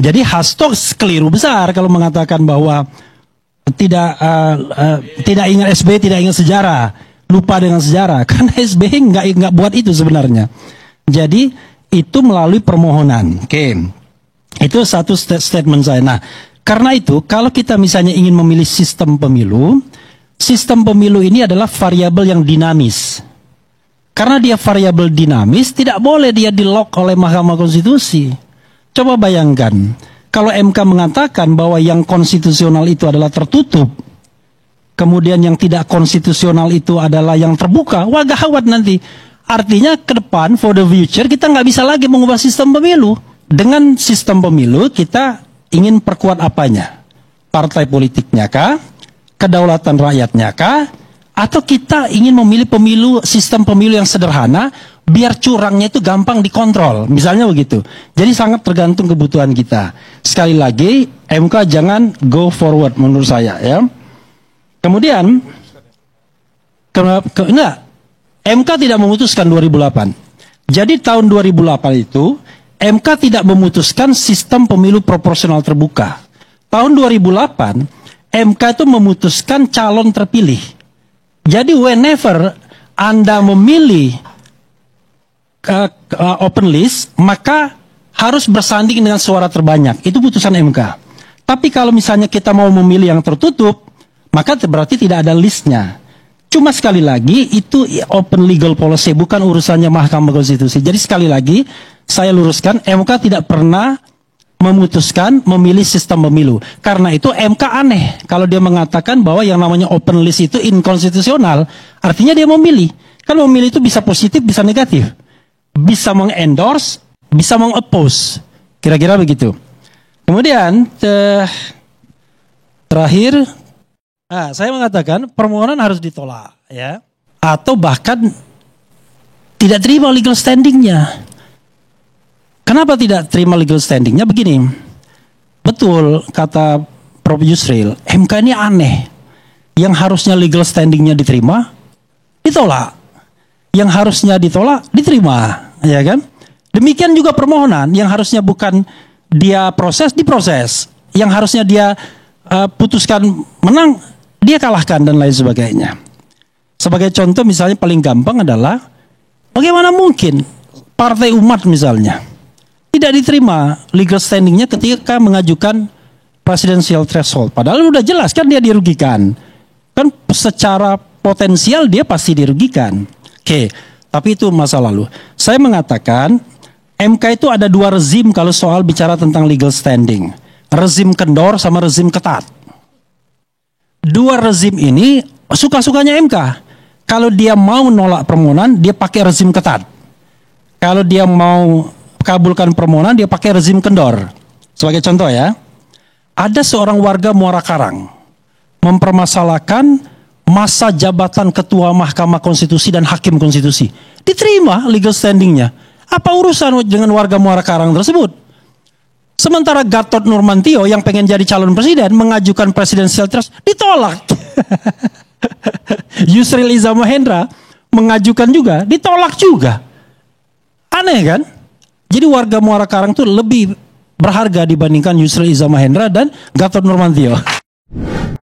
Jadi Hasto keliru besar kalau mengatakan bahwa tidak ingat SBY, tidak ingat sejarah, lupa dengan sejarah. Karena SBY nggak buat itu sebenarnya. Jadi itu melalui permohonan. Oke, itu satu statement saya. Nah, karena itu kalau kita misalnya ingin memilih sistem pemilu ini adalah variabel yang dinamis. Karena dia variabel dinamis, tidak boleh dia di-lock oleh Mahkamah Konstitusi. Coba bayangkan, kalau MK mengatakan bahwa yang konstitusional itu adalah tertutup, kemudian yang tidak konstitusional itu adalah yang terbuka, wah gawat nanti. Artinya ke depan, for the future, kita nggak bisa lagi mengubah sistem pemilu. Dengan sistem pemilu, kita ingin perkuat apanya? Partai politiknya kah? Kedaulatan rakyatnya kah? Atau kita ingin memilih sistem pemilu yang sederhana, biar curangnya itu gampang dikontrol, misalnya begitu. Jadi sangat tergantung kebutuhan kita. Sekali lagi, MK jangan go forward menurut saya, ya. Kemudian, MK tidak memutuskan 2008. Jadi tahun 2008 itu, MK tidak memutuskan sistem pemilu proporsional terbuka. Tahun 2008, MK itu memutuskan calon terpilih. Jadi whenever Anda memilih open list, maka harus bersanding dengan suara terbanyak. Itu putusan MK. Tapi kalau misalnya kita mau memilih yang tertutup, maka berarti tidak ada listnya. Cuma sekali lagi, itu open legal policy, bukan urusannya Mahkamah Konstitusi. Jadi sekali lagi, saya luruskan, MK tidak pernah memutuskan memilih sistem pemilu. Karena itu MK aneh kalau dia mengatakan bahwa yang namanya open list itu inkonstitusional. Artinya dia memilih. Kalau memilih itu bisa positif, bisa negatif. Bisa mengendorse, bisa mengoppose. Kira-kira begitu. Kemudian terakhir, saya mengatakan permohonan harus ditolak, ya, atau bahkan tidak terima legal standingnya. Kenapa tidak terima legal standingnya? Begini, betul kata Prof. Yusril, MK ini aneh. Yang harusnya legal standingnya diterima, ditolak. Yang harusnya ditolak, diterima, ya kan? Demikian juga permohonan, yang harusnya bukan dia proses, diproses. Yang harusnya dia putuskan menang, dia kalahkan dan lain sebagainya. Sebagai contoh misalnya paling gampang adalah, bagaimana mungkin Partai Umat misalnya tidak diterima legal standingnya ketika mengajukan presidential threshold. Padahal udah jelas kan dia dirugikan. Kan secara potensial dia pasti dirugikan. Oke, tapi itu masa lalu. Saya mengatakan MK itu ada dua rezim kalau soal bicara tentang legal standing. Rezim kendor sama rezim ketat. Dua rezim ini suka-sukanya MK. Kalau dia mau nolak permohonan, dia pakai rezim ketat. Kalau dia mau kabulkan permohonan, dia pakai rezim kendor. Sebagai contoh ya, ada seorang warga Muara Karang mempermasalahkan masa jabatan ketua Mahkamah Konstitusi dan Hakim Konstitusi. Diterima legal standingnya. Apa urusan dengan warga Muara Karang tersebut? Sementara Gatot Nurmantio yang pengen jadi calon presiden mengajukan presidensial threshold, ditolak. Yusril Iza Mahendra mengajukan juga, ditolak juga. Aneh kan? Jadi warga Muara Karang itu lebih berharga dibandingkan Yusril Iza Mahendra dan Gatot Nurmantio.